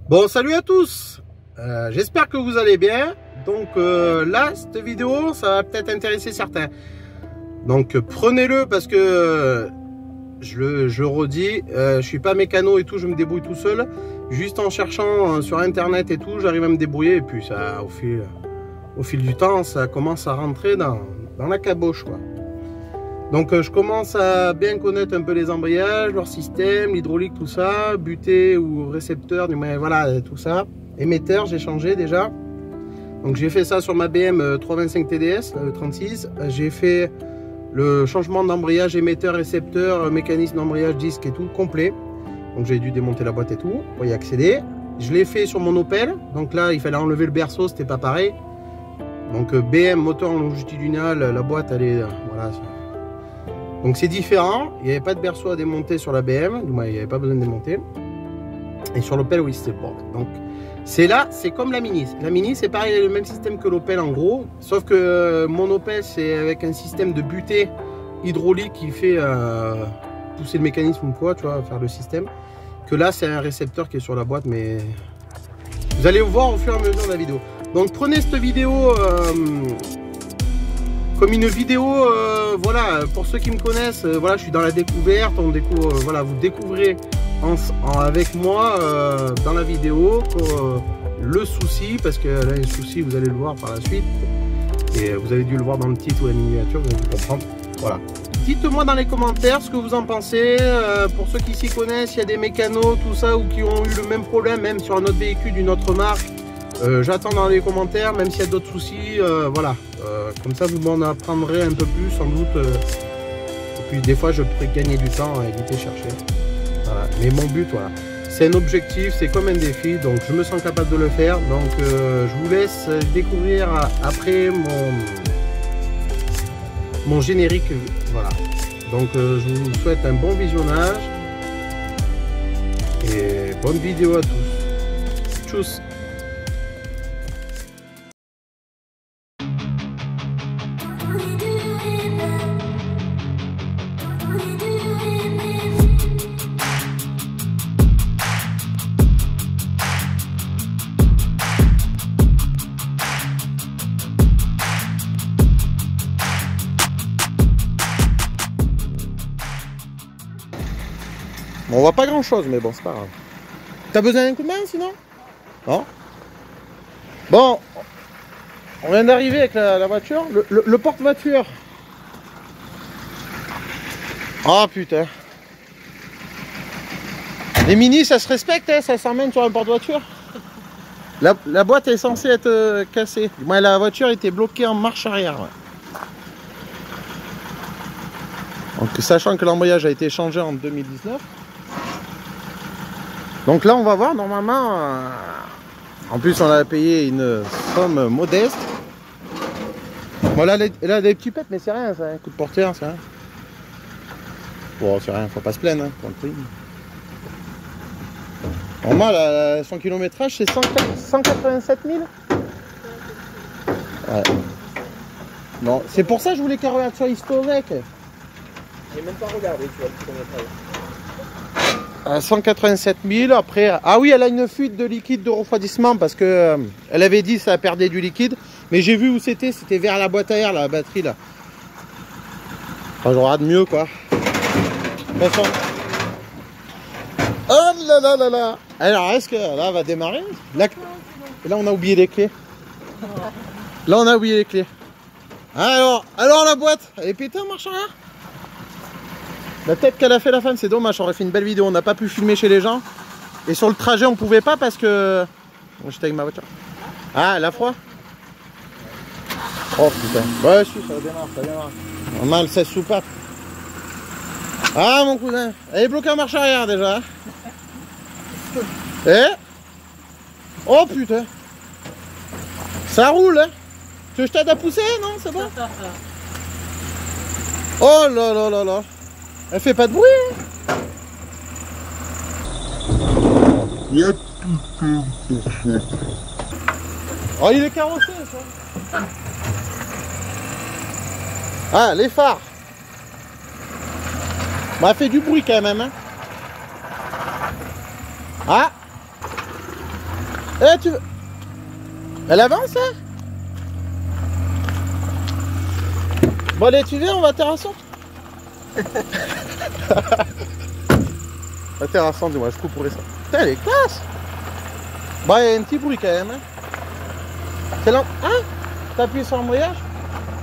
Bon, salut à tous, j'espère que vous allez bien. Donc là, cette vidéo, ça va peut-être intéresser certains. Donc prenez-le parce que, je redis, je suis pas mécano et tout, je me débrouille tout seul. Juste en cherchant sur internet et tout, j'arrive à me débrouiller. Et puis ça, au fil du temps, ça commence à rentrer dans la caboche, quoi. Donc je commence à bien connaître un peu les embrayages, leur système, l'hydraulique, tout ça, butée ou récepteur, voilà, tout ça. Émetteur, j'ai changé déjà. Donc j'ai fait ça sur ma BM 325 TDS 36. J'ai fait le changement d'embrayage, émetteur, récepteur, mécanisme d'embrayage, disque et tout, complet. Donc j'ai dû démonter la boîte et tout pour y accéder. Je l'ai fait sur mon Opel. Donc là, il fallait enlever le berceau, c'était pas pareil. Donc BM, moteur longitudinal, la boîte, elle est... voilà. Donc c'est différent, il n'y avait pas de berceau à démonter sur la BM, du moins il n'y avait pas besoin de démonter. Et sur l'Opel, oui, c'était bon. Donc c'est là, c'est comme la Mini. La Mini, c'est pareil, le même système que l'Opel en gros, sauf que mon Opel, c'est avec un système de butée hydraulique qui fait pousser le mécanisme ou quoi, tu vois, faire le système. Que là, c'est un récepteur qui est sur la boîte, mais vous allez voir au fur et à mesure de la vidéo. Donc prenez cette vidéo... comme une vidéo, voilà, pour ceux qui me connaissent, voilà, je suis dans la découverte, on découvre, voilà, vous découvrez avec moi dans la vidéo le souci, parce que là, le souci, vous allez le voir par la suite, et vous avez dû le voir dans le titre ou la miniature, vous allez comprendre, voilà. Dites-moi dans les commentaires ce que vous en pensez, pour ceux qui s'y connaissent, il y a des mécanos, tout ça, ou qui ont eu le même problème, même sur un autre véhicule d'une autre marque. J'attends dans les commentaires, même s'il y a d'autres soucis, voilà. Comme ça, vous m'en apprendrez un peu plus, sans doute. Et puis, des fois, je pourrais gagner du temps à éviter de chercher. Voilà. Mais mon but, voilà, c'est un objectif, c'est comme un défi, donc je me sens capable de le faire. Donc, je vous laisse découvrir après mon générique. Voilà. Donc, je vous souhaite un bon visionnage et bonne vidéo à tous. Tchuss. Bon, on voit pas grand chose, mais bon, c'est pas grave. T'as besoin d'un coup de main sinon? Non? Bon, on vient d'arriver avec la voiture, le porte-voiture. Ah putain. Les Mini, ça se respecte, hein, ça s'emmène sur un porte-voiture. La boîte est censée être cassée. Moi, la voiture était bloquée en marche arrière. Ouais. Donc, sachant que l'embrayage a été changé en 2019. Donc là, on va voir, normalement, en plus, on a payé une somme modeste. Bon, là, elle a des petits pets, mais c'est rien, ça, un coup de porteur, c'est rien. Bon, c'est rien, faut pas se plaindre, hein, pour le prix. Normal, son kilométrage, c'est 187 000. Ouais. Non, c'est pour ça que je voulais qu'elle regarde sur l'historique. J'ai même pas regardé, tu vois, le kilométrage. 187 000, après... Ah oui, elle a une fuite de liquide de refroidissement parce que elle avait dit que ça perdait du liquide. Mais j'ai vu où c'était vers la boîte à air, la batterie, là. Enfin, je regarde mieux, quoi. Attention. Oh là là là là. Alors, est-ce que là, elle va démarrer? Là, on a oublié les clés. Là, on a oublié les clés. Alors la boîte, elle est pétée en marche arrière. La tête qu'elle a fait la femme, c'est dommage, on aurait fait une belle vidéo, on n'a pas pu filmer chez les gens. Et sur le trajet, on pouvait pas parce que... Bon, j'étais avec ma voiture. Ah, elle a froid? Oh putain. Ouais, si, ça démarre, ça démarre. Normal, 16 soupapes. Ah, mon cousin, elle est bloquée en marche arrière déjà. Eh? Oh putain. Ça roule, hein? Tu veux que je t'aide à pousser? Non, c'est bon? Oh là là là là. Elle fait pas de bruit, hein. Oh, il est carrossé, ça. Ah, les phares. Bah, elle fait du bruit quand même, hein. Ah. Eh, tu veux... Elle avance, hein? Bon, allez, tu viens, on va terrasser. La terrassante, dis-moi, je couperai ça. Putain, elle est classe. Bon, il y a un petit bruit quand même. Hein. C'est lent. Hein? T'as appuyé sur l'embrayage?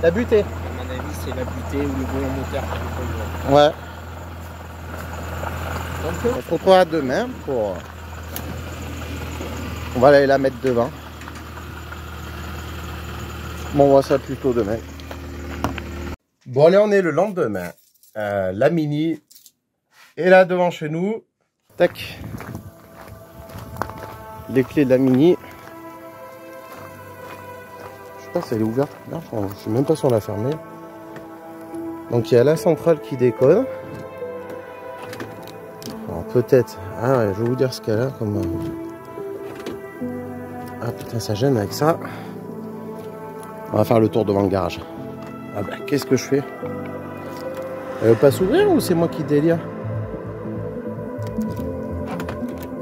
La butée. À mon avis, c'est la butée ou le volant moteur. Ouais. On se retrouvera demain pour... On va aller la mettre devant. Bon, on voit ça plutôt demain. Bon, allez, on est le lendemain. La Mini est là devant chez nous. Tac. Les clés de la Mini. Je sais pas si elle est ouverte. Là, je sais même pas si on l'a fermée. Donc il y a la centrale qui déconne. Alors peut-être. Ah ouais, je vais vous dire ce qu'elle a comme. Ah putain, ça gêne avec ça. On va faire le tour devant le garage. Ah bah, qu'est-ce que je fais? Elle veut pas s'ouvrir ou c'est moi qui délire?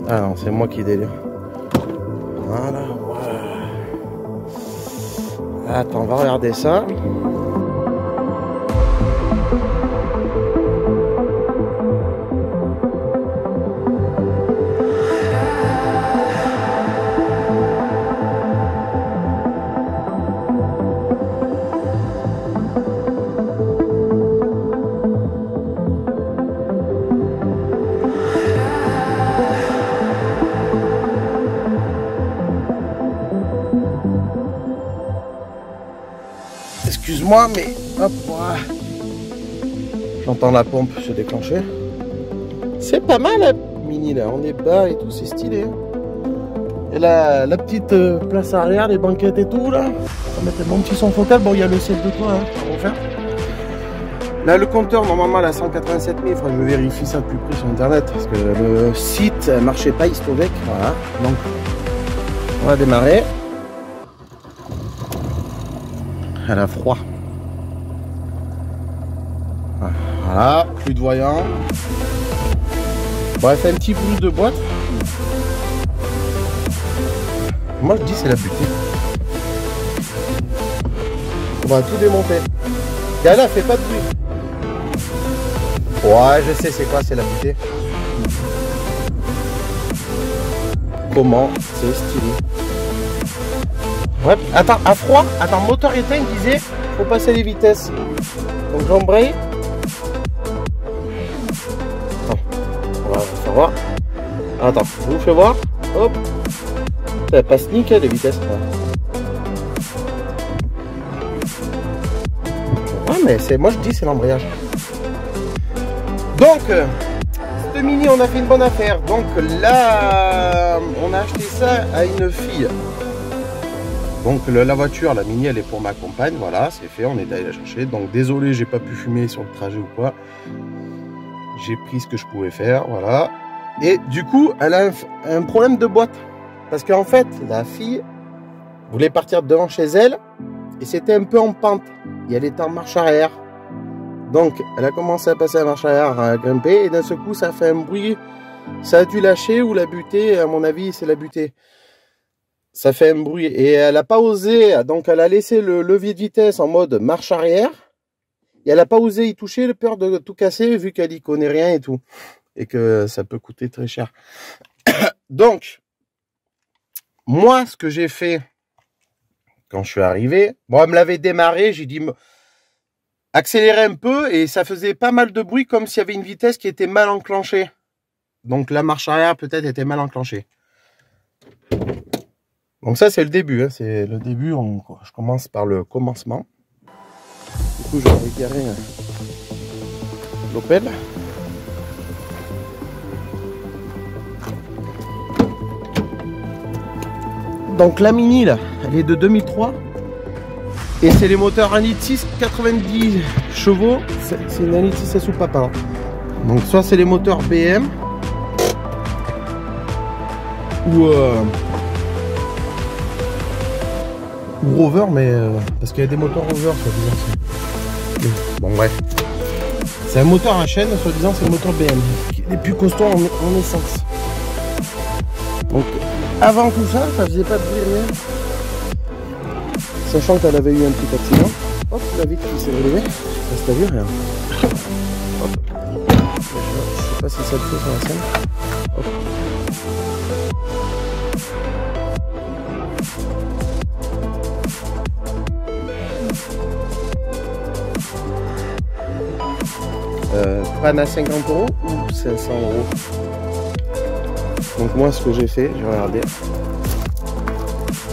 Ah non, c'est moi qui délire. Voilà, voilà. Attends, on va regarder ça. Excuse-moi, mais hop, voilà. J'entends la pompe se déclencher. C'est pas mal la Mini là, on est bas et tout, c'est stylé. Et la petite place arrière, les banquettes et tout là. On va mettre mon petit son focal. Bon, il y a le ciel de toit, hein, on va faire. Là, le compteur, normalement, à 187 000. Faudra que je vérifie ça de plus près sur internet parce que le site marchait pas, Istovec. Voilà, donc on va démarrer. Elle a froid. Voilà, plus de voyant. Bon, elle fait un petit bruit de boîte. Moi je dis c'est la butée. On va tout démonter. Et elle fait pas de bruit. Ouais, je sais c'est quoi, c'est la butée. Comment? C'est stylé. Ouais, attends, à froid, attends, moteur éteint, il disait, faut passer les vitesses. Donc j'embraye. Attends, on va faire voir. Attends, je vous fais voir. Hop. Ça passe nickel les vitesses. Ouais, mais c'est, moi je dis c'est l'embrayage. Donc, cette Mini, on a fait une bonne affaire. Donc là, on a acheté ça à une fille. Donc la voiture, la Mini, elle est pour ma compagne, voilà, c'est fait, on est allé la chercher. Donc désolé, j'ai pas pu fumer sur le trajet ou quoi. J'ai pris ce que je pouvais faire, voilà. Et du coup, elle a un problème de boîte. Parce qu'en fait, la fille voulait partir devant chez elle et c'était un peu en pente. Et elle était en marche arrière. Donc elle a commencé à passer la marche arrière, à grimper et d'un seul coup, ça a fait un bruit. Ça a dû lâcher ou la buter, à mon avis, c'est la butée. Ça fait un bruit et elle n'a pas osé, donc elle a laissé le levier de vitesse en mode marche arrière et elle n'a pas osé y toucher, peur de tout casser vu qu'elle y connaît rien et tout et que ça peut coûter très cher. Donc moi ce que j'ai fait quand je suis arrivé, bon elle me l'avait démarré, j'ai dit accélérer un peu et ça faisait pas mal de bruit comme s'il y avait une vitesse qui était mal enclenchée. Donc la marche arrière peut-être était mal enclenchée. Donc ça c'est le début, hein. C'est le début, je commence par le commencement. Du coup je vais récupérer l'Opel. Donc la Mini là, elle est de 2003. Et c'est les moteurs 1,6 litre 90 chevaux. C'est une 1,6 litre à sous papa. Donc soit c'est les moteurs BM. Ou Rover, mais parce qu'il y a des moteurs Rover, soi-disant. Bon, bref. C'est un moteur à chaîne, soi-disant, c'est le moteur BM, qui est les plus costauds en essence. Donc, Avant tout ça, ça faisait pas de bruit rien. Sachant qu'elle avait eu un petit accident. Hop, la vitre qui s'est relevée. Ça se vu rien. Hop. Je sais pas si ça le fait sur la scène. Hop. Panne à 50 € ou 500 €. Donc moi ce que j'ai fait, j'ai regardé.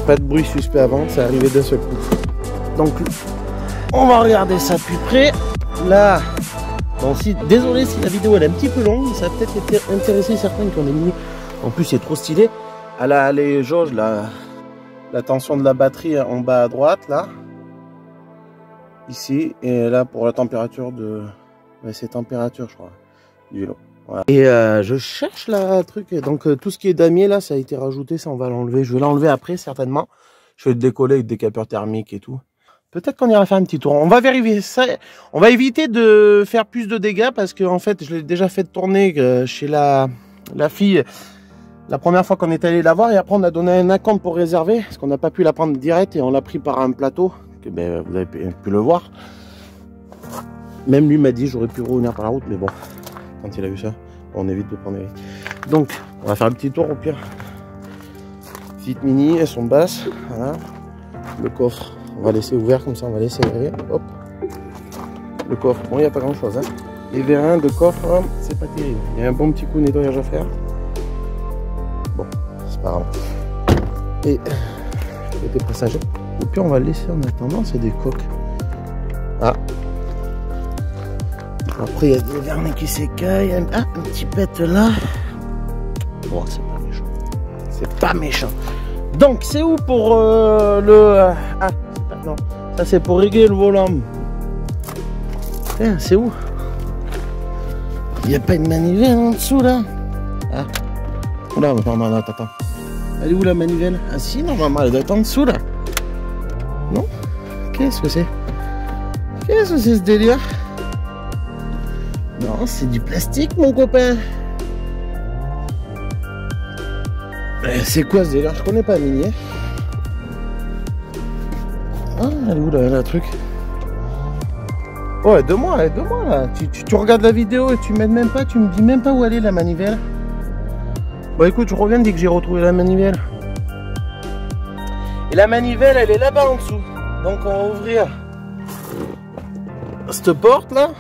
Pas de bruit suspect avant, c'est arrivé d'un seul coup. Donc on va regarder ça de plus près. Là, bon, désolé si la vidéo elle est un petit peu longue, ça a peut-être intéresser certains qui ont des mini. En plus c'est trop stylé. Elle a les jauges, la tension de la batterie en bas à droite là. Ici et là pour la température de. Ouais, c'est température je crois du lot. Voilà. Et je cherche la truc, donc tout ce qui est damier là ça a été rajouté, ça on va l'enlever, je vais l'enlever après certainement. Je vais le décoller avec des capeurs thermiques et tout. Peut-être qu'on ira faire un petit tour, on va vérifier ça, on va éviter de faire plus de dégâts parce que en fait je l'ai déjà fait tourner chez la fille la première fois qu'on est allé la voir et après on a donné un acompte pour réserver parce qu'on n'a pas pu la prendre direct et on l'a pris par un plateau que ben, vous avez pu le voir. Même lui m'a dit j'aurais pu revenir par la route mais bon, quand il a vu ça, on évite de prendre les risques. Donc on va faire un petit tour au pire. Petite mini, elles sont basses, voilà. Le coffre, on va laisser ouvert comme ça, on va laisser aérer, hop. Le coffre, bon il n'y a pas grand chose, hein. Les vérins de coffre, c'est pas terrible. Il y a un bon petit coup de nettoyage à faire. Bon, c'est pas grave. Et des passagers. Au pire on va le laisser en attendant, c'est des coques. Ah. Après il y a des vernets qui s'écaillent. Ah, un petit pète là. Bon, c'est pas méchant. C'est pas méchant. Donc c'est où pour le... Ah, non. Ça c'est pour régler le volant. Tiens, c'est où? Il n'y a pas une manivelle en dessous là? Ah. Là, non, attends. Elle est où la manivelle? Ah si, normalement elle doit être en dessous là. Non? Qu'est-ce que c'est? Qu'est-ce que c'est ce délire? Non, c'est du plastique mon copain. C'est quoi ce délire? Je connais pas Mini. Ah, elle est où là, la truc? Oh, aide-moi là. Tu regardes la vidéo et tu m'aides même pas, tu me dis même pas où elle est la manivelle. Bon écoute, je reviens dès que j'ai retrouvé la manivelle. Et la manivelle, elle est là-bas en dessous. Donc on va ouvrir cette porte là.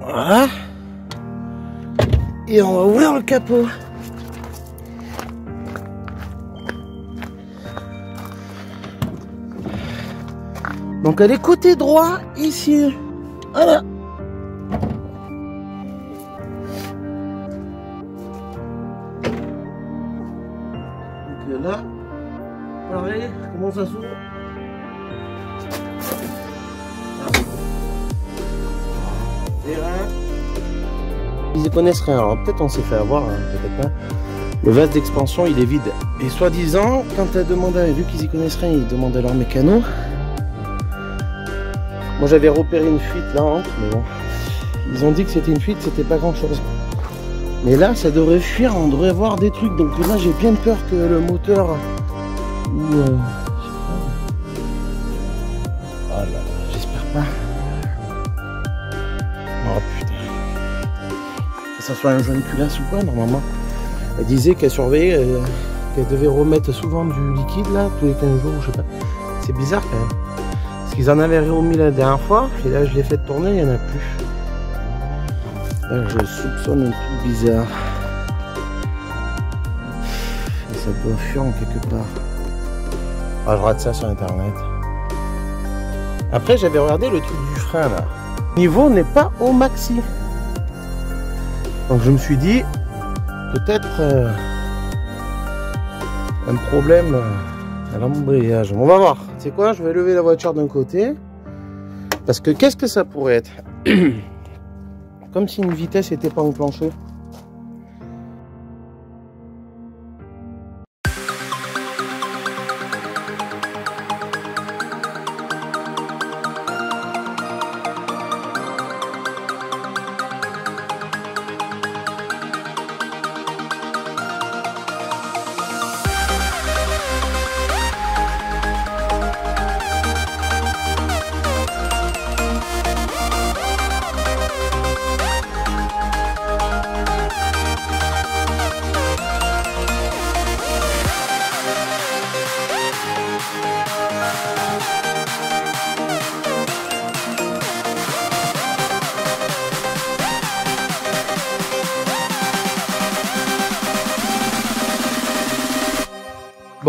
Voilà. Et on va ouvrir le capot. Donc elle est côté droit ici. Voilà. Donc là, pareil, comment ça s'ouvre? Ils y connaissent rien, alors peut-être on s'est fait avoir, hein, peut-être pas. Le vase d'expansion il est vide. Et soi-disant, quand elle demandait, vu qu'ils y connaissent rien, ils demandent à leur mécano. Moi j'avais repéré une fuite là entre, mais bon. Ils ont dit que c'était une fuite, c'était pas grand chose. Mais là ça devrait fuir, on devrait voir des trucs. Donc là j'ai bien peur que le moteur ou je sais pas. Oh là là, j'espère pas. Oh putain. Que ça soit un jeune culasse ou quoi normalement. Elle disait qu'elle surveillait, qu'elle devait remettre souvent du liquide là, tous les 15 jours, je sais pas. C'est bizarre quand même. Parce qu'ils en avaient remis la dernière fois, et là je l'ai fait tourner, il n'y en a plus. Là je soupçonne un truc bizarre. Et ça doit fuir en quelque part. Ah, je rate ça sur internet. Après j'avais regardé le truc du frein là. Le niveau n'est pas au maxi. Donc je me suis dit, peut-être un problème à l'embrayage. On va voir. C'est quoi? Je vais lever la voiture d'un côté. Parce que qu'est-ce que ça pourrait être? Comme si une vitesse n'était pas enclenchée.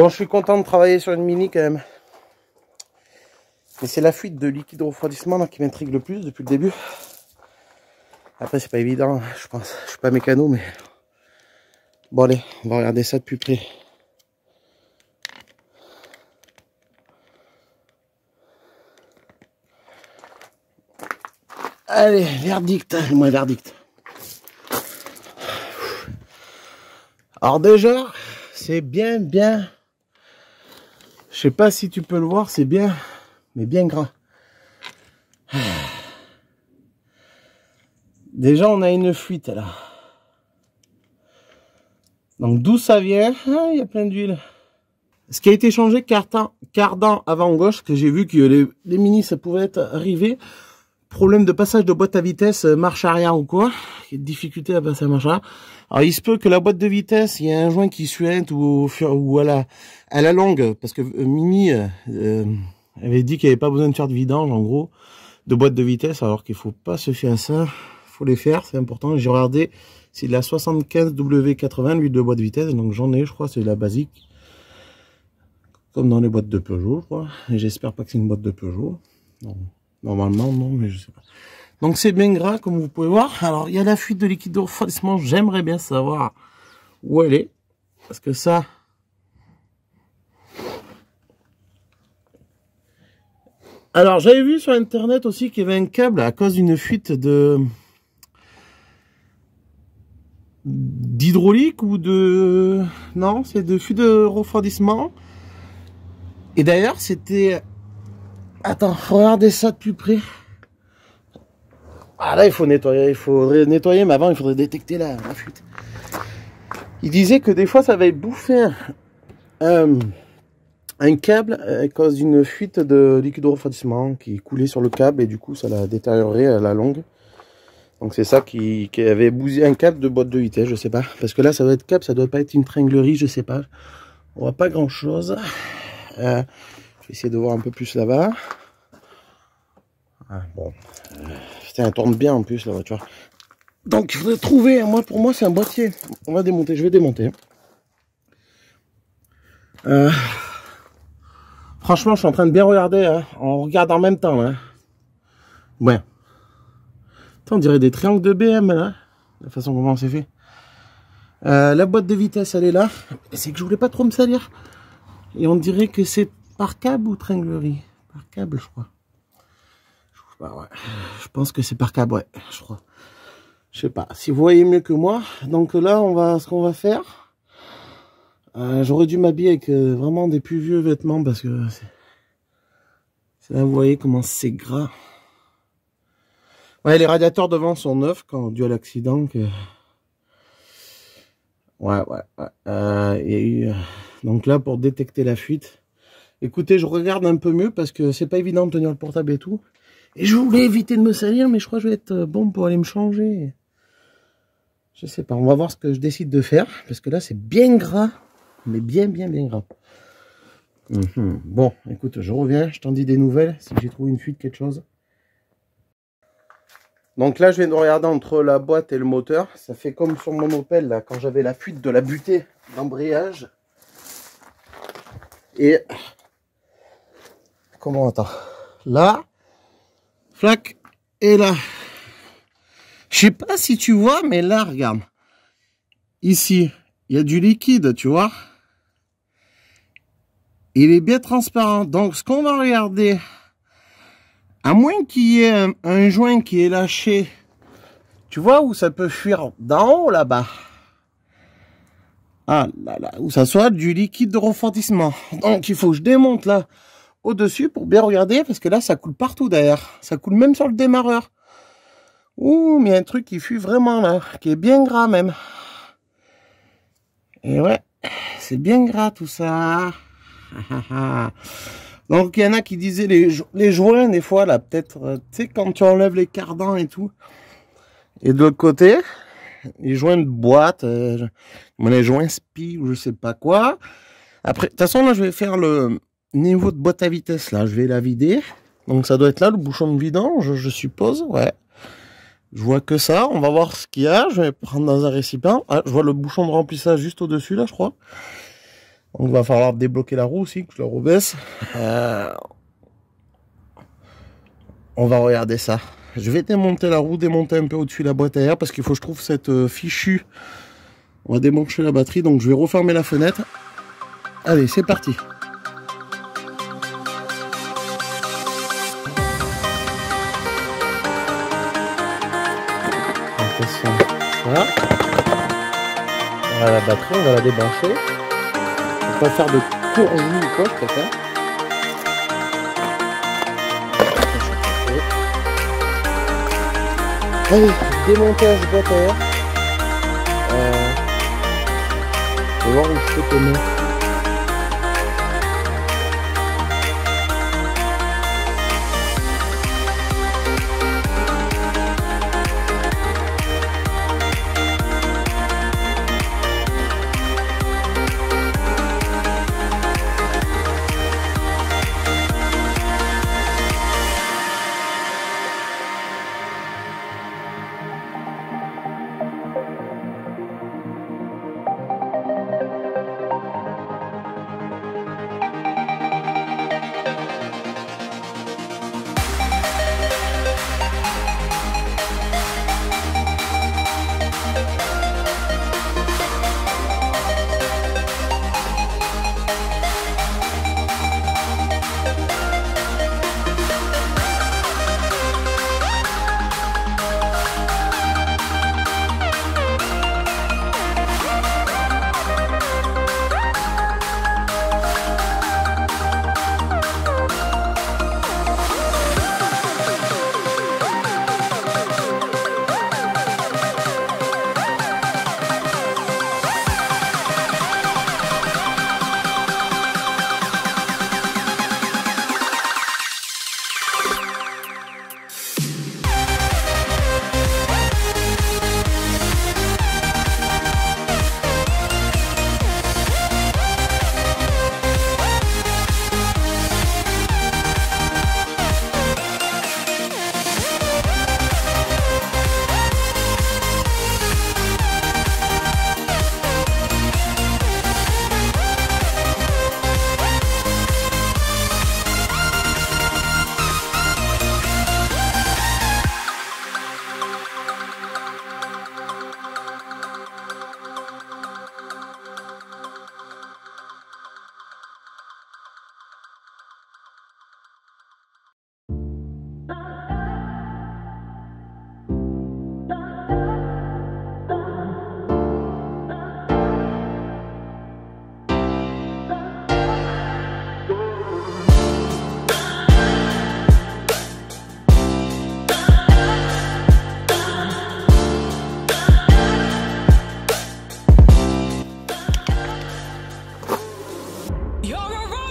Bon, je suis content de travailler sur une Mini quand même. Mais c'est la fuite de liquide refroidissement là qui m'intrigue le plus depuis le début. Après, c'est pas évident, je pense. Je suis pas mécano, mais... Bon, allez, on va regarder ça de plus près. Allez, verdict, moi verdict. Alors déjà, c'est bien, je sais pas si tu peux le voir, c'est bien, mais bien gras. Déjà, on a une fuite là. Donc d'où ça vient? Ah, il y a plein d'huile. Ce qui a été changé, cardan avant gauche, que j'ai vu que les Mini, ça pouvait être arrivé. Problème de passage de boîte à vitesse, marche arrière ou quoi. Difficulté à passer à marche arrière. Alors il se peut que la boîte de vitesse, il y a un joint qui suinte ou à la longue, parce que Mini avait dit qu'il n'y avait pas besoin de faire de vidange, en gros, de boîte de vitesse, alors qu'il faut pas se fier à ça. Il faut les faire, c'est important. J'ai regardé, c'est de la 75W80, l'huile de boîte de vitesse, donc j'en ai, je crois, c'est la basique. Comme dans les boîtes de Peugeot, je crois. Et j'espère pas que c'est une boîte de Peugeot. Non. Normalement, non, mais je sais pas. Donc c'est bien gras, comme vous pouvez voir. Alors, il y a la fuite de liquide de refroidissement. J'aimerais bien savoir où elle est. Parce que ça... Alors, j'avais vu sur Internet aussi qu'il y avait un câble à cause d'une fuite d'hydraulique ou de... Non, c'est de fuite de refroidissement. Et d'ailleurs, c'était... Attends, regardez ça de plus près. Ah là, il faudrait nettoyer, mais avant, il faudrait détecter la fuite. Il disait que des fois, ça va bouffer un câble à cause d'une fuite de liquide de refroidissement qui coulait sur le câble et du coup, ça l'a détérioré à la longue. Donc c'est ça qui avait bousillé un câble de boîte de vitesse, je sais pas. Parce que là, ça doit être câble, ça doit pas être une tringlerie, je sais pas. On voit pas grand chose. Je vais essayer de voir un peu plus là-bas. Ah, bon. Putain, elle tourne bien en plus la voiture. Donc il faudrait trouver, pour moi c'est un boîtier. On va démonter, je vais démonter. Franchement, je suis en train de bien regarder, hein. On regarde en même temps là. Ouais. Attends, on dirait des triangles de BM là. La façon comment c'est fait. La boîte de vitesse elle est là. C'est que je voulais pas trop me salir. Et on dirait que c'est par câble ou tringlerie. Par câble je crois. Bah ouais. Je pense que c'est par câble, ouais, je crois. Je sais pas, si vous voyez mieux que moi. Donc là, ce qu'on va faire, j'aurais dû m'habiller avec vraiment des plus vieux vêtements parce que c'est là, vous voyez comment c'est gras. Ouais, les radiateurs devant sont neufs quand dû à l'accident. Ouais. Il y a eu... Donc là, pour détecter la fuite, écoutez, je regarde un peu mieux parce que c'est pas évident de tenir le portable et tout. Et je voulais éviter de me salir, mais je crois que je vais être bon pour aller me changer. Je sais pas, on va voir ce que je décide de faire. Parce que là, c'est bien gras. Mais bien gras. Bon, écoute, je reviens. Je t'en dis des nouvelles. Si j'ai trouvé une fuite, quelque chose. Donc là, je viens de regarder entre la boîte et le moteur. Ça fait comme sur mon Opel, là, quand j'avais la fuite de la butée d'embrayage. Et... Comment, attends. Là... Flac, et là, je sais pas si tu vois, mais là, regarde, ici, il y a du liquide, tu vois, il est bien transparent, donc ce qu'on va regarder, à moins qu'il y ait un joint qui est lâché, tu vois, où ça peut fuir d'en haut, là-bas, ah là là, où ça soit du liquide de refroidissement, donc il faut que je démonte là, au-dessus pour bien regarder parce que là ça coule partout derrière, ça coule même sur le démarreur. Ouh, mais il y a un truc qui fuit vraiment là, qui est bien gras même. Et ouais, c'est bien gras tout ça. Donc il y en a qui disaient les joints des fois là, peut-être, tu sais quand tu enlèves les cardans et tout. Et de l'autre côté, les joints de boîte, les joints spi ou je sais pas quoi. Après, de toute façon là je vais faire le niveau de boîte à vitesse là, je vais la vider. Donc ça doit être là le bouchon de vidange, je suppose, ouais. Je vois que ça, on va voir ce qu'il y a, je vais prendre dans un récipient. Ah, je vois le bouchon de remplissage juste au-dessus là, je crois. Donc il va falloir débloquer la roue aussi, que je la rebaisse. On va regarder ça. Je vais démonter la roue, démonter un peu au-dessus la boîte à air parce qu'il faut que je trouve cette fichue. On va débrancher la batterie, donc je vais refermer la fenêtre. Allez, c'est parti. Voilà. Voilà la batterie, on va la débrancher. On va pas faire de courgis ou quoi, je préfère. Allez, démontage boîte à air. Je vais voir où je peux tenir.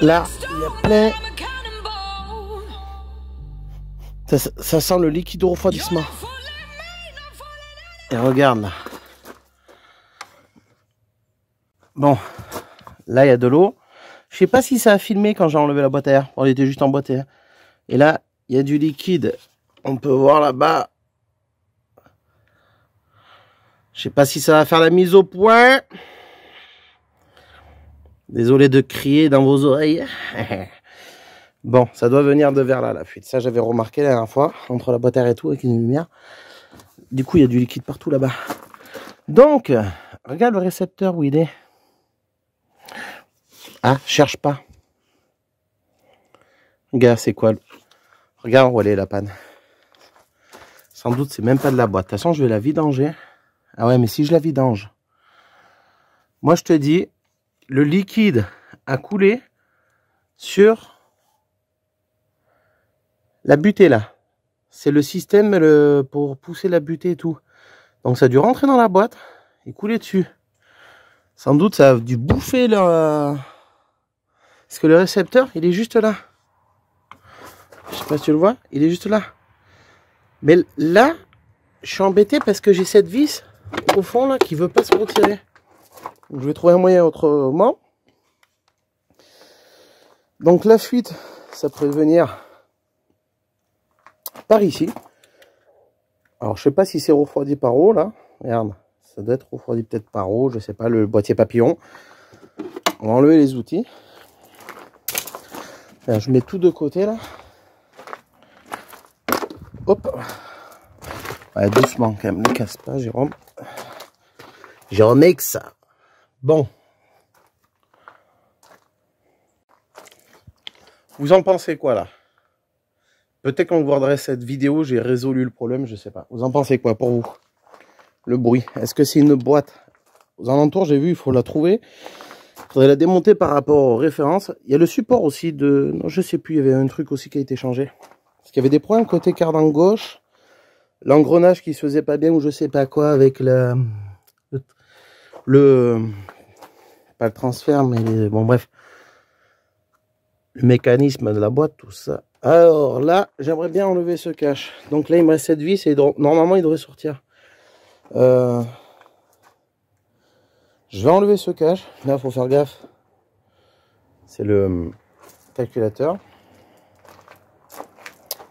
Là, il y a plein. Ça sent le liquide de refroidissement. Et regarde là. Bon, là il y a de l'eau. Je sais pas si ça a filmé quand j'ai enlevé la boîte à air. On était juste en boîte à air. Et là, il y a du liquide. On peut voir là-bas. Je sais pas si ça va faire la mise au point. Désolé de crier dans vos oreilles. Bon, ça doit venir de vers là, la fuite. Ça, j'avais remarqué la dernière fois, entre la boîte à air et tout, avec une lumière. Du coup, il y a du liquide partout là-bas. Donc, regarde le récepteur où il est. Ah, cherche pas. Regarde, c'est quoi? Regarde où elle est, la panne. Sans doute, c'est même pas de la boîte. De toute façon, je vais la vidanger. Ah ouais, mais si je la vidange, moi, je te dis, le liquide a coulé sur la butée là. C'est le système pour pousser la butée et tout. Donc ça a dû rentrer dans la boîte et couler dessus. Sans doute ça a dû bouffer le... Parce que le récepteur, il est juste là. Je sais pas si tu le vois, il est juste là. Mais là, je suis embêté parce que j'ai cette vis au fond là qui veut pas se retirer. Donc, je vais trouver un moyen autrement. Donc la fuite, ça peut venir par ici. Alors je sais pas si c'est refroidi par eau là. Regarde, ça doit être refroidi peut-être par eau, je sais pas, le boîtier papillon. On va enlever les outils. Là, je mets tout de côté là. Hop. Ouais, doucement quand même, ne casse pas, Jérôme. Jérôme X. Bon. Vous en pensez quoi là? Peut-être quand vous regarderez cette vidéo, j'ai résolu le problème, je sais pas. Vous en pensez quoi pour vous? Le bruit. Est-ce que c'est une boîte? Aux alentours, j'ai vu, il faut la trouver. Il faudrait la démonter par rapport aux références. Il y a le support aussi de... Non, je sais plus, il y avait un truc aussi qui a été changé. Parce qu'il y avait des problèmes côté cardan gauche. L'engrenage qui se faisait pas bien ou je sais pas quoi avec le pas le transfert, mais bon bref. Le mécanisme de la boîte, tout ça. Alors là, j'aimerais bien enlever ce cache. Donc là, il me reste cette vis et normalement, il devrait sortir. Je vais enlever ce cache. Là, il faut faire gaffe. C'est le calculateur.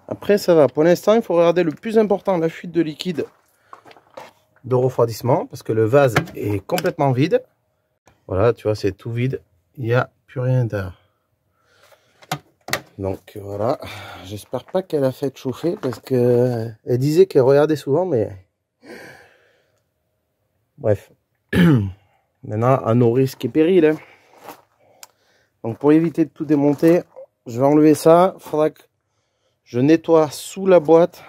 Après, ça va. Pour l'instant, il faut regarder le plus important, la fuite de liquide de refroidissement. Parce que le vase est complètement vide. Voilà, tu vois, c'est tout vide. Il n'y a plus rien d'intérieur. Donc voilà. J'espère pas qu'elle a fait chauffer. Parce que elle disait qu'elle regardait souvent, mais... Bref. Maintenant, à nos risques et périls. Hein. Donc pour éviter de tout démonter, je vais enlever ça. Il faudra que je nettoie sous la boîte.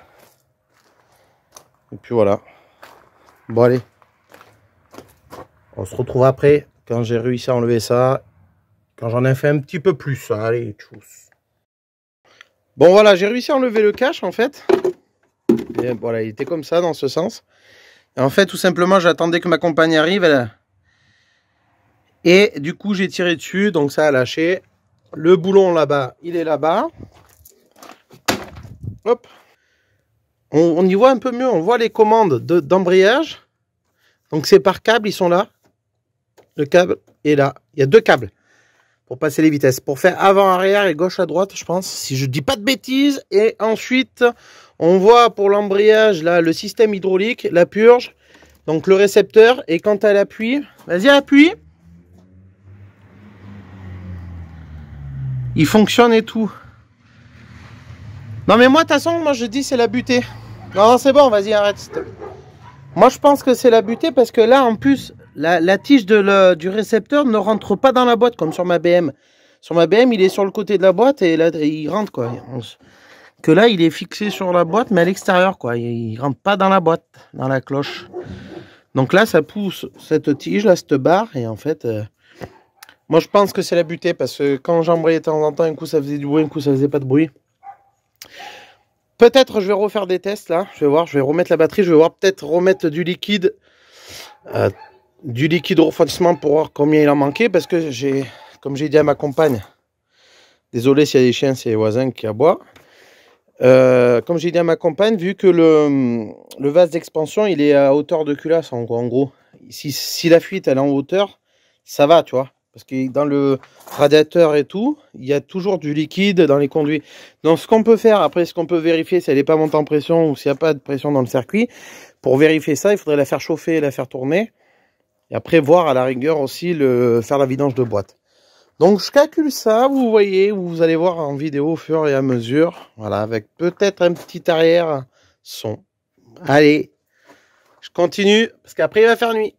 Et puis voilà. Bon allez. On se retrouve après quand j'ai réussi à enlever ça. Quand j'en ai fait un petit peu plus. Allez, tchuss. Bon voilà, j'ai réussi à enlever le cache en fait. Et voilà, il était comme ça dans ce sens. Et en fait, tout simplement, j'attendais que ma compagne arrive. Et du coup, j'ai tiré dessus. Donc ça a lâché. Le boulon là-bas, il est là-bas. Hop. On y voit un peu mieux. On voit les commandes d'embrayage. Donc c'est par câble, ils sont là. Le câble est là. Il y a deux câbles pour passer les vitesses. Pour faire avant-arrière et gauche à droite, je pense. Si je dis pas de bêtises. Et ensuite, on voit pour l'embrayage là le système hydraulique, la purge. Donc le récepteur. Et quand elle appuie, vas-y appuie. Il fonctionne et tout. Non mais moi de toute façon, moi je dis c'est la butée. Non c'est bon, vas-y arrête. Moi je pense que c'est la butée parce que là en plus la tige du récepteur ne rentre pas dans la boîte comme sur ma BM. Sur ma BM il est sur le côté de la boîte et là il rentre quoi. Que là il est fixé sur la boîte mais à l'extérieur quoi. Il rentre pas dans la boîte, dans la cloche. Donc là ça pousse cette tige là, cette barre et en fait... moi je pense que c'est la butée parce que quand j'embrayais de temps en temps, un coup ça faisait du bruit, un coup ça faisait pas de bruit. Peut-être je vais refaire des tests là, je vais voir, je vais remettre la batterie, je vais voir peut-être remettre du liquide refroidissement pour voir combien il en manquait parce que comme j'ai dit à ma compagne, désolé s'il y a des chiens, c'est les voisins qui aboient. Comme j'ai dit à ma compagne, vu que le vase d'expansion il est à hauteur de culasse en gros, si la fuite elle est en hauteur, ça va tu vois. Parce que dans le radiateur et tout, il y a toujours du liquide dans les conduits. Donc ce qu'on peut faire, après ce qu'on peut vérifier si elle n'est pas montée en pression ou s'il n'y a pas de pression dans le circuit. Pour vérifier ça, il faudrait la faire chauffer et la faire tourner. Et après voir à la rigueur aussi faire la vidange de boîte. Donc je calcule ça, vous voyez, vous allez voir en vidéo au fur et à mesure. Voilà, avec peut-être un petit arrière son. Allez, je continue parce qu'après il va faire nuit.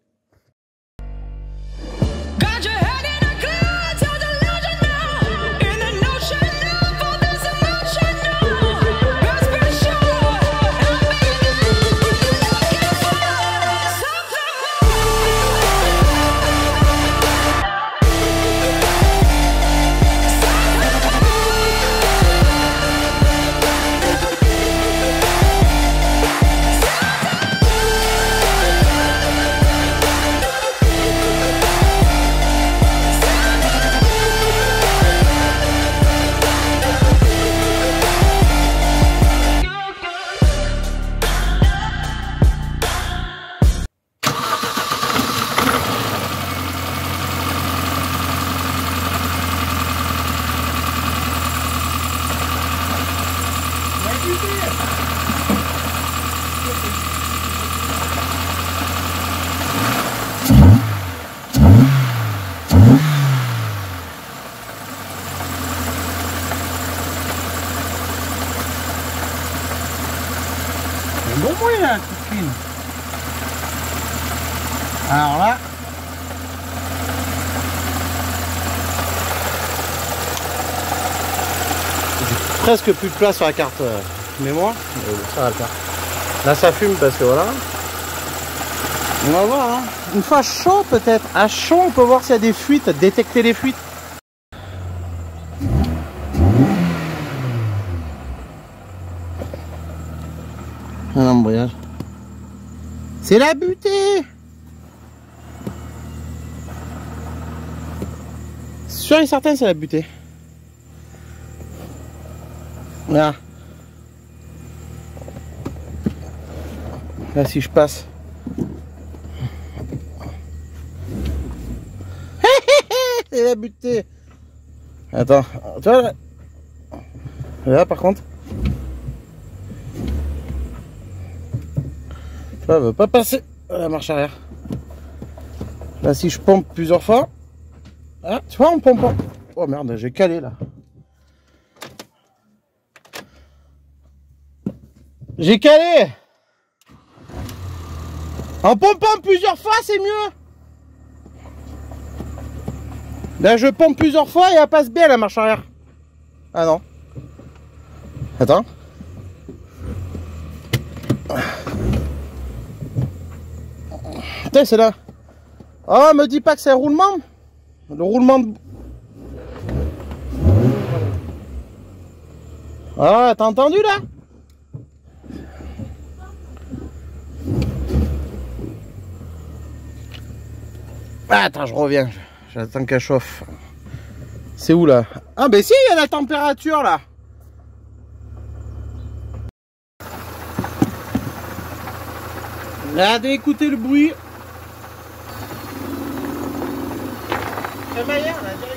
presque plus de place sur la carte mémoire. Ça va le faire. Là ça fume parce que voilà. On va voir, hein. Une fois chaud peut-être. À chaud on peut voir s'il y a des fuites, détecter les fuites. Un embrayage. C'est la butée. Sûr et certain c'est la butée. Là. Là si je passe. C'est la butée. Attends. Tu vois là, là par contre. Tu vois, elle veut pas passer la marche arrière. Là si je pompe plusieurs fois. Ah, tu vois on pompe pas. Oh merde, j'ai calé là. J'ai calé. En pompant plusieurs fois c'est mieux. Là je pompe plusieurs fois et elle passe bien la marche arrière. Ah non. Attends. Putain c'est là. Oh me dis pas que c'est un roulement. Le roulement de... Ah t'as entendu là? Ah, attends je reviens. J'attends qu'elle chauffe. C'est où là? Ah ben si, il y a la température là. Là, d'écouter le bruit. Crémaillère là, direct.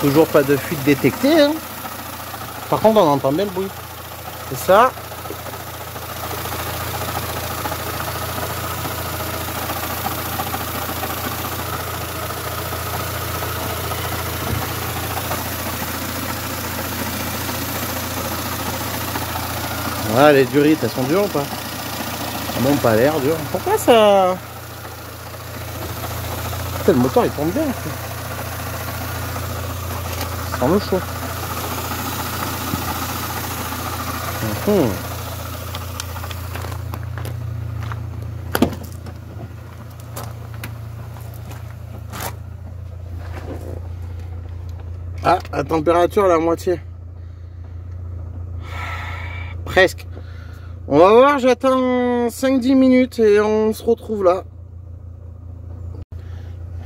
Toujours pas de fuite détectée, hein. Par contre on entend bien le bruit. C'est ça. Voilà, les durites, elles sont dures ou pas? Non, pas l'air dur. Pourquoi ça... Putain, le moteur il tourne bien. Sans le chaud. Ah, la température à la moitié. Presque. On va voir, j'attends 5-10 minutes et on se retrouve là.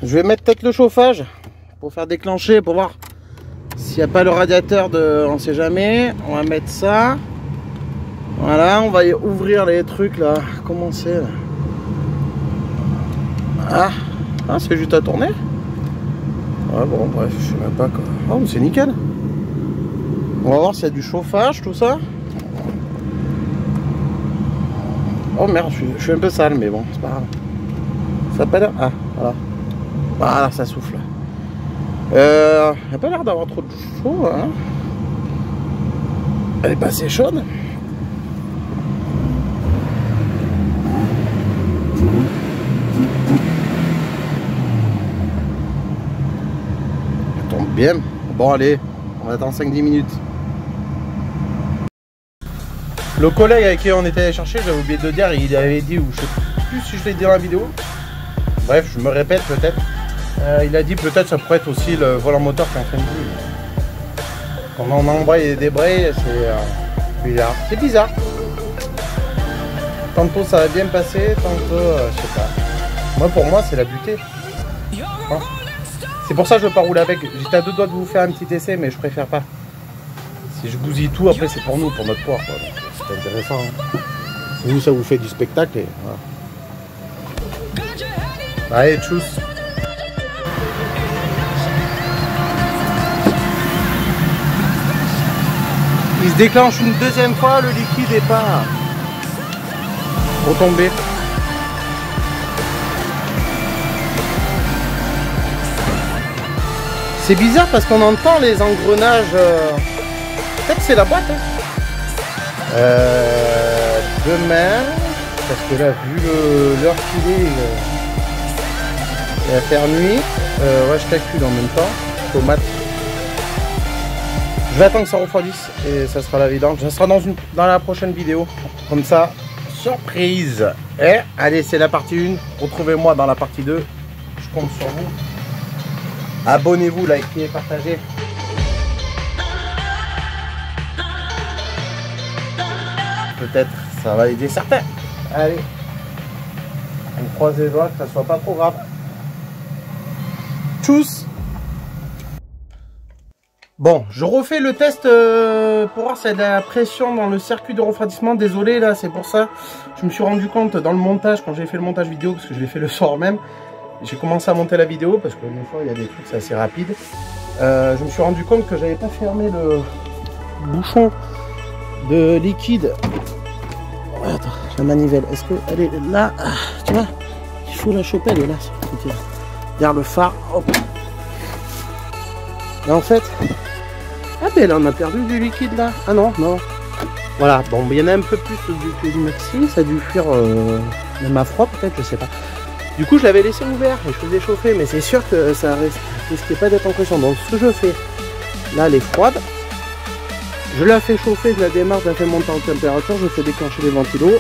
Je vais mettre peut-être le chauffage pour faire déclencher, pour voir s'il n'y a pas le radiateur de... On sait jamais. On va mettre ça. Voilà, on va y ouvrir les trucs là. Comment c'est là? Ah, c'est juste à tourner. Ouais, bon, bref, je sais même pas quoi. Oh, c'est nickel. On va voir s'il y a du chauffage, tout ça. Oh merde, je suis un peu sale, mais bon, c'est pas grave. Ça a pas l'air. Ah, voilà. Voilà, ça souffle. Il n'y a pas l'air d'avoir trop de chaud, hein. Elle est pas assez chaude. Elle tombe bien. Bon, allez, on attend 5-10 minutes. Le collègue avec qui on était allé chercher, j'avais oublié de dire, il avait dit, ou je sais plus si je l'ai dit dans la vidéo. Bref, je me répète peut-être. Il a dit peut-être ça pourrait être aussi le volant moteur qui est en train de bouger. Quand on embraye et débraye, c'est bizarre. C'est bizarre. Tantôt ça va bien passer, tantôt je sais pas. Moi pour moi c'est la butée. Hein, c'est pour ça que je veux pas rouler avec. J'étais à deux doigts de vous faire un petit essai, mais je préfère pas. Si je bousille tout, après c'est pour nous, pour notre poids. C'est intéressant. Hein. Vous, ça vous fait du spectacle et voilà. Allez, tchuss. Il se déclenche une deuxième fois, le liquide n'est pas retombé. C'est bizarre parce qu'on entend les engrenages. Peut-être que c'est la boîte. Hein. Demain, parce que là, vu l'heure qu'il est, il va faire nuit. Ouais, je calcule en même temps. Au mat. Je vais attendre que ça refroidisse et ça sera la vidange. Ça sera dans la prochaine vidéo. Comme ça, surprise. Et allez, c'est la partie 1. Retrouvez-moi dans la partie 2. Je compte sur vous. Abonnez-vous, likez, partagez. Peut-être ça va aider certains. Allez, on croise les doigts que ça soit pas trop grave. Tchuss. Bon, je refais le test pour voir s'il y a de la pression dans le circuit de refroidissement. Désolé, là, c'est pour ça. Je me suis rendu compte dans le montage, quand j'ai fait le montage vidéo, parce que je l'ai fait le soir même. J'ai commencé à monter la vidéo, parce que des fois, il y a des trucs, c'est assez rapide. Je me suis rendu compte que j'avais pas fermé le bouchon de liquide. Ouais, attends, la manivelle, est-ce qu'elle est là? Tu vois, il faut la choper, elle est là. Derrière le phare, hop. Et en fait... Ah ben là on a perdu du liquide là. Ah non, non. Voilà, bon il y en a un peu plus que du maxi, ça a dû fuir même à froid peut-être, je sais pas. Du coup je l'avais laissé ouvert et je faisais chauffer, mais c'est sûr que ça risquait pas d'être en pression. Donc ce que je fais, là elle est froide, je la fais chauffer, je la démarre, je la fais monter en température, je fais déclencher les ventilos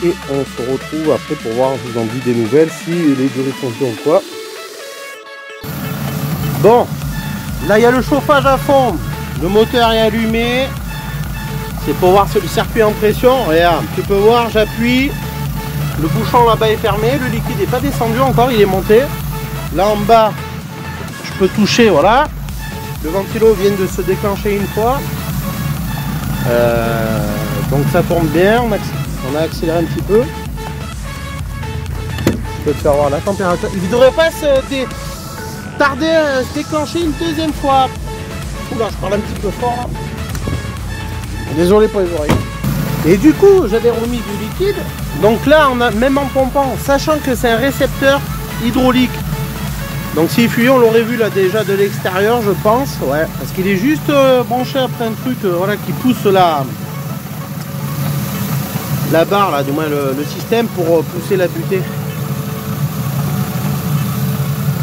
et on se retrouve après pour voir, je vous en dis des nouvelles, si les durées sont bonnes ou quoi. Bon, là il y a le chauffage à fond. Le moteur est allumé, c'est pour voir si le circuit est en pression. Regarde, tu peux voir, j'appuie, le bouchon là-bas est fermé, le liquide n'est pas descendu encore, il est monté. Là en bas, je peux toucher, voilà. Le ventilo vient de se déclencher une fois. Donc ça tourne bien, on a accéléré un petit peu. Je peux te faire voir la température. Il ne devrait pas tarder à se déclencher une deuxième fois. Oula, je parle un petit peu fort là. Désolé pour les oreilles. Et du coup, j'avais remis du liquide. Donc là, on a, même en pompant, sachant que c'est un récepteur hydraulique. Donc s'il fuyait, on l'aurait vu là déjà de l'extérieur, je pense. Ouais, parce qu'il est juste branché après un truc voilà, qui pousse la barre, là, du moins le système pour pousser la butée.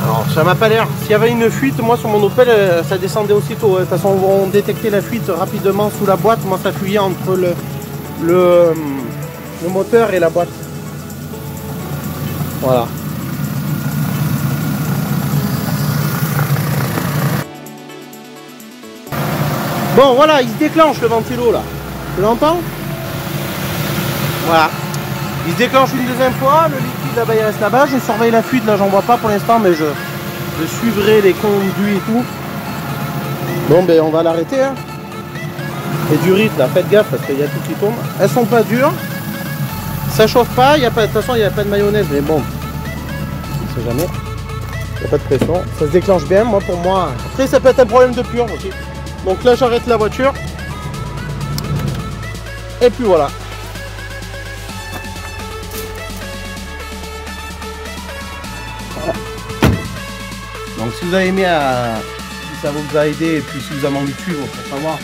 Alors ça m'a pas l'air, s'il y avait une fuite, moi sur mon Opel ça descendait aussitôt. De toute façon on détectait la fuite rapidement sous la boîte. Moi ça fuyait entre le moteur et la boîte. Voilà. Bon voilà, il se déclenche le ventilo là. Tu l'entends? Voilà. Il se déclenche une deuxième fois, le liquide là-bas il reste là-bas, je surveille la fuite, là j'en vois pas pour l'instant, mais je suivrai les conduits et tout. Bon ben on va l'arrêter hein. Et du rythme là, faites gaffe parce qu'il y a tout qui tombe. Elles sont pas dures, ça chauffe pas, de toute façon il n'y a pas de mayonnaise, mais bon, on sait jamais. n'y a pas de pression. Ça se déclenche bien, moi pour moi. Après ça peut être un problème de pur aussi. Donc là j'arrête la voiture. Et puis voilà. Donc si vous avez aimé, si ça vous a aidé et puis si vous avez envie de suivre pour savoir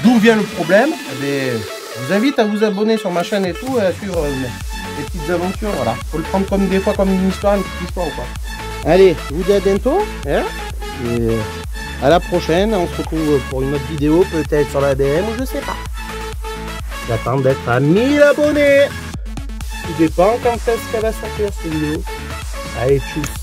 d'où vient le problème, eh bien, je vous invite à vous abonner sur ma chaîne et tout et à suivre les petites aventures. Voilà, faut le prendre comme des fois comme une histoire, une petite histoire ou quoi. Allez, je vous dis à bientôt hein, et à la prochaine. On se retrouve pour une autre vidéo, peut-être sur la BM ou je sais pas. J'attends d'être à 1000 abonnés. Tout dépend quand est-ce qu'elle va sortir cette vidéo. Allez, tchuss.